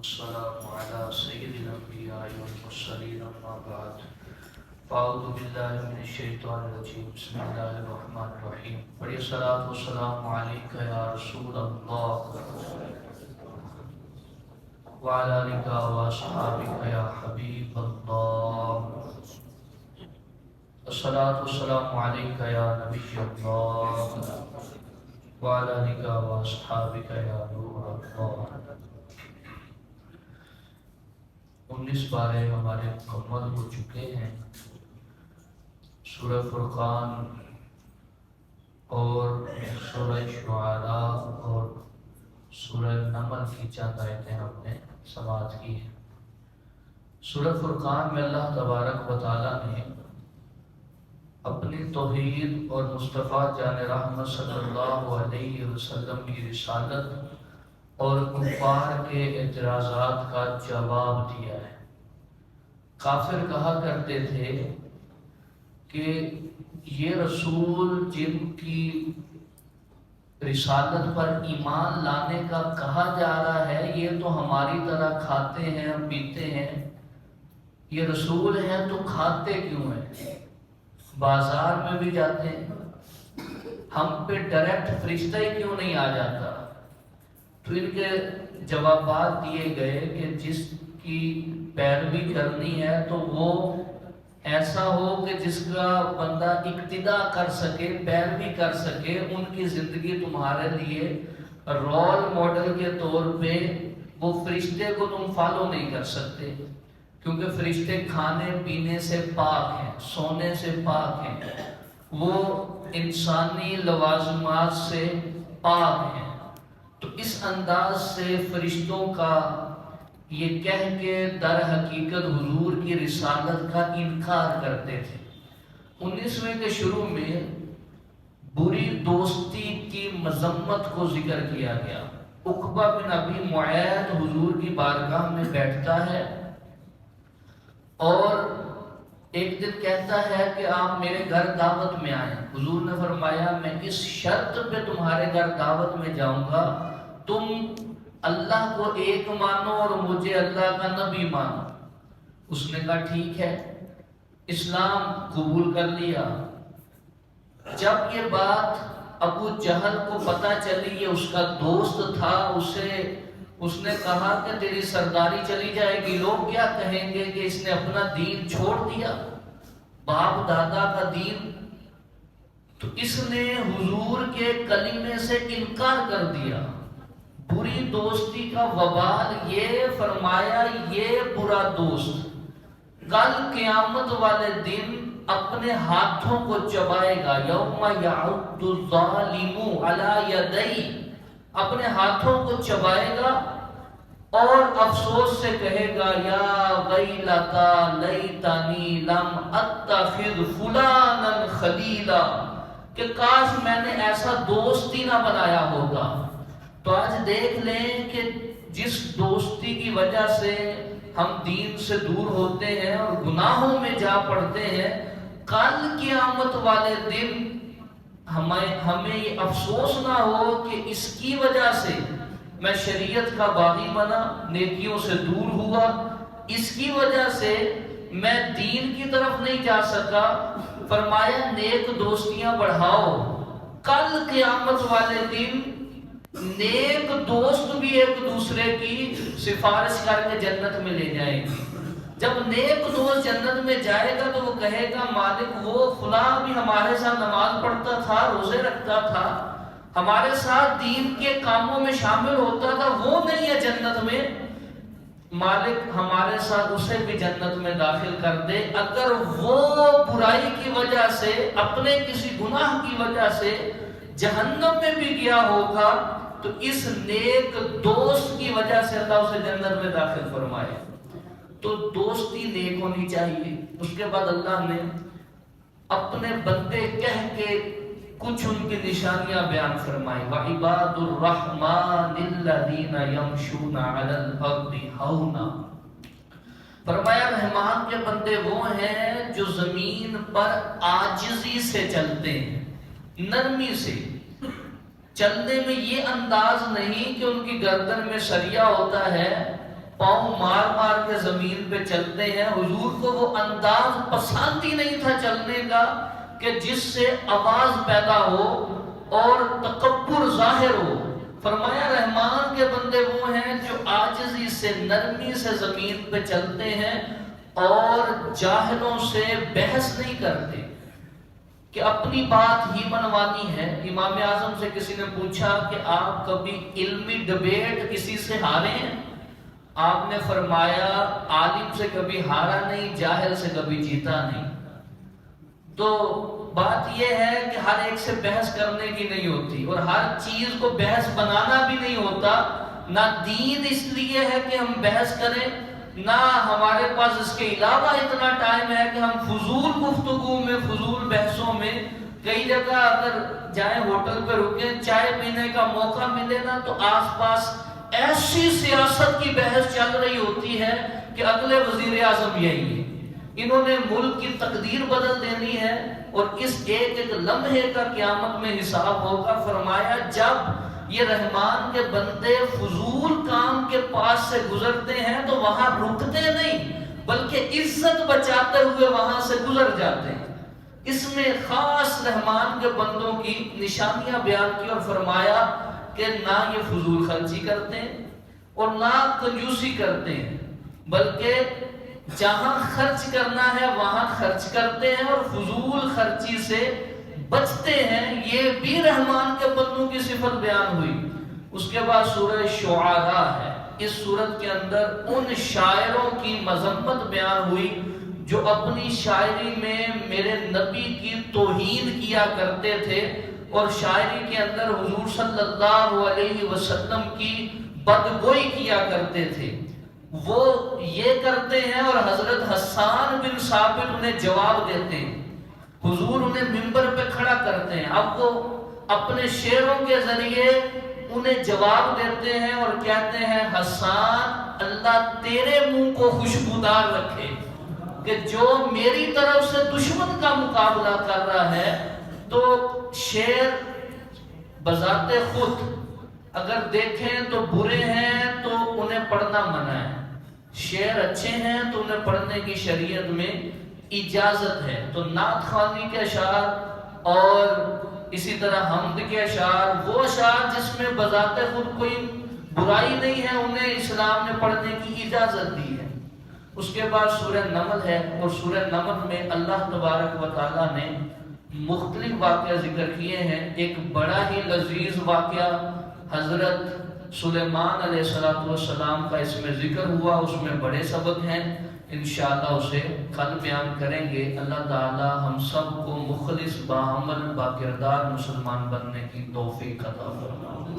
والسلام على سيد الأنبياء والمرسلين أما بعد فأعوذ بالله من الشيطان الرجيم بسم الله الرحمن الرحيم والصلاة والسلام عليك يا رسول الله وعلى آلك وأصحابك يا حبيب الله الصلاة والسلام عليك يا نبي الله وعلى آلك وأصحابك يا نور الله 19 بارے ہمارے مکمل ہو چکے ہیں. سورہ فرقان اور سورہ شعراء اور سورہ نمل کی چند آیتیں ہم نے سماعت کی ہیں. سورہ فرقان میں اللہ تبارک و تعالیٰ نے اپنی توحید اور مصطفیٰ جان رحمت صلی اللہ علیہ وسلم کی رسالت اور کفار کے اعتراضات کا جواب دیا ہے. کافر کہا کرتے تھے کہ یہ رسول جن کی رسالت پر ایمان لانے کا کہا جا رہا ہے یہ تو ہماری طرح کھاتے ہیں پیتے ہیں، یہ رسول ہیں تو کھاتے کیوں ہیں، بازار میں بھی جاتے ہیں، ہم پہ ڈائریکٹ فرشتہ ہی کیوں نہیں آ جاتا. تو ان کے جوابات دیے گئے کہ جس کی پیروی کرنی ہے تو وہ ایسا ہو کہ جس کا بندہ اقتدا کر سکے، پیروی کر سکے. ان کی زندگی تمہارے لیے رول ماڈل کے طور پہ وہ فرشتے کو تم فالو نہیں کر سکتے، کیونکہ فرشتے کھانے پینے سے پاک ہیں، سونے سے پاک ہیں، وہ انسانی لوازمات سے پاک ہیں. تو اس انداز سے فرشتوں کا یہ کہہ کے در حقیقت حضور کی رسالت کا انکار کرتے تھے. 19ویں کے شروع میں بری دوستی کی مذمت کو ذکر کیا گیا. عقبہ بن ابی معیط حضور کی بارگاہ میں بیٹھتا ہے اور ایک دن کہتا ہے کہ آپ میرے گھر دعوت میں آئیں. حضور نے فرمایا میں اس شرط پہ تمہارے گھر دعوت میں جاؤں گا تم اللہ کو ایک مانو اور مجھے اللہ کا نبی مانو. اس نے کہا ٹھیک ہے، اسلام قبول کر لیا. جب یہ بات ابو جہل کو پتہ چلی، یہ اس کا دوست تھا، اس نے کہا کہ تیری سرداری چلی جائے گی، لوگ کیا کہیں گے کہ اس نے اپنا دین چھوڑ دیا، باپ دادا کا دین. تو اس نے حضور کے کلمے سے انکار کر دیا. بری دوستی کا وبال یہ فرمایا، یہ برا دوست کل قیامت والے دن اپنے ہاتھوں کو چبائے گا. یوم یعض الظالم علی یدیہ، اپنے ہاتھوں کو چبائے گا اور افسوس سے کہے گا یا ویلتا لیتنی لم اتخذ فلانا خلیلا، کہ کاش میں نے ایسا دوست ہی نہ بنایا ہوگا. تو آج دیکھ لیں کہ جس دوستی کی وجہ سے ہم دین سے دور ہوتے ہیں اور گناہوں میں جا پڑتے ہیں، کل قیامت والے دن ہمیں یہ افسوس نہ ہو کہ اس کی وجہ سے میں شریعت کا باغی بنا، نیکیوں سے دور ہوا، اس کی وجہ سے میں دین کی طرف نہیں جا سکا. فرمایا نیک دوستیاں بڑھاؤ، کل قیامت والے دن نیک دوست بھی ایک دوسرے کی سفارش کر کے جنت میں لے جائیں گے. جب نیک دوست جنت میں جائے گا تو وہ کہے گا مالک وہ فلاں بھی ہمارے ساتھ نماز پڑھتا تھا، روزے رکھتا تھا، ہمارے ساتھ دین کے کاموں میں شامل ہوتا تھا، وہ نہیں ہے جنت میں. مالک ہمارے ساتھ اسے بھی جنت میں داخل کر دے. اگر وہ برائی کی وجہ سے، اپنے کسی گناہ کی وجہ سے جہنم میں بھی گیا ہوگا تو اس نیک دوست کی وجہ سے اللہ اسے جنت میں داخل فرمائے. تو دوستی نیک ہونی چاہیے. اس کے بعد اللہ نے اپنے بندے کہہ کے کچھ ان کی نشانیاں بیان فرمائی. وَعِبَادُ الرَّحْمَنِ الَّذِينَ يَمْشُونَ عَلَى الْأَرْضِ هَوْنًا، فرمایا رحمان کے بندے وہ ہیں جو زمین پر عاجزی سے چلتے ہیں، نرمی سے. چلنے میں یہ انداز نہیں کہ ان کی گردن میں سریا ہوتا ہے پاؤں مار مار کے زمین پہ چلتے ہیں. حضور کو وہ انداز پسند ہی نہیں تھا چلنے کا کہ جس سے آواز پیدا ہو اور تکبر ظاہر ہو. فرمایا رحمان کے بندے وہ ہیں جو عاجزی سے نرمی سے زمین پہ چلتے ہیں اور جاہلوں سے بحث نہیں کرتے کہ اپنی بات ہی منوانی ہے. امام اعظم سے کسی نے پوچھا کہ آپ کبھی علمی ڈبیٹ کسی سے ہارے ہیں؟ آپ نے فرمایا عالم سے کبھی ہارا نہیں، جاہل سے کبھی جیتا نہیں. تو بات یہ ہے کہ ہر ایک سے بحث کرنے کی نہیں ہوتی اور ہر چیز کو بحث بنانا بھی نہیں ہوتا. نہ دین اس لیے ہے کہ ہم بحث کریں، نہ ہمارے پاس اس کے علاوہ اتنا ٹائم ہے کہ ہم فضول گفتگو میں، فضول بحثوں میں. کئی جگہ اگر جائیں ہوٹل پہ رکیں، چائے پینے کا موقع ملے نا تو آس پاس ایسی سیاست کی بحث چل رہی ہوتی ہے کہ اگلے وزیر اعظم یہی ہے، انہوں نے ملک کی تقدیر بدل دینی ہے اور اس ایک ایک لمحے کا قیامت میں حساب ہوگا. فرمایا جب یہ رحمان کے بندے فضول کام کے پاس سے گزرتے ہیں تو وہاں رکتے نہیں بلکہ عزت بچاتے ہوئے وہاں سے گزر جاتے ہیں. اس میں خاص رحمان کے بندوں کی نشانیاں بیان کی اور فرمایا کہ نہ یہ فضول خرچی کرتے ہیں اور نہ کنجوسی کرتے ہیں، بلکہ جہاں خرچ کرنا ہے وہاں خرچ کرتے ہیں اور فضول خرچی سے بچتے ہیں. یہ بھی رحمان کے بندوں کی صفت بیان ہوئی. اس کے بعد سورہ شعراء ہے. اس سورت کے اندر ان شاعروں کی مذمت بیان ہوئی جو اپنی شاعری میں میرے نبی کی توہین کیا کرتے تھے اور شاعری کے اندر حضور صلی اللہ علیہ وسلم کی بدگوئی کیا کرتے تھے. وہ یہ کرتے ہیں اور حضرت حسان بن ثابت انہیں جواب دیتے ہیں. حضور انہیں منبر پہ کھڑا کرتے ہیں. اب وہ اپنے شعروں کے ذریعے انہیں جواب دیتے ہیں اور کہتے ہیں حسان اللہ تیرے منہ کو خوشبودار رکھے کہ جو میری طرف سے دشمن کا مقابلہ کر رہا ہے. تو شعر بذات خود اگر دیکھیں تو برے ہیں تو انہیں پڑھنا منع ہے، شعر اچھے ہیں تو انہیں پڑھنے کی شریعت میں اجازت ہے. تو نعت خوانی کے اشعار اور اسی طرح حمد کے اشعار، وہ اشعار جس میں بذات خود کوئی برائی نہیں ہے، انہیں اسلام نے پڑھنے کی اجازت دی ہے. اس کے بعد سورہ نمل ہے اور سورہ نمل میں اللہ تبارک و تعالیٰ نے مختلف واقعہ ذکر کیے ہیں. ایک بڑا ہی لذیذ واقعہ حضرت سلیمان علیہ السلام کا اس میں ذکر ہوا، اس میں بڑے سبق ہیں. انشاءاللہ اسے کل بیان کریں گے. اللہ تعالی ہم سب کو مخلص باعمل باکردار مسلمان بننے کی توفیق عطا فرمائے.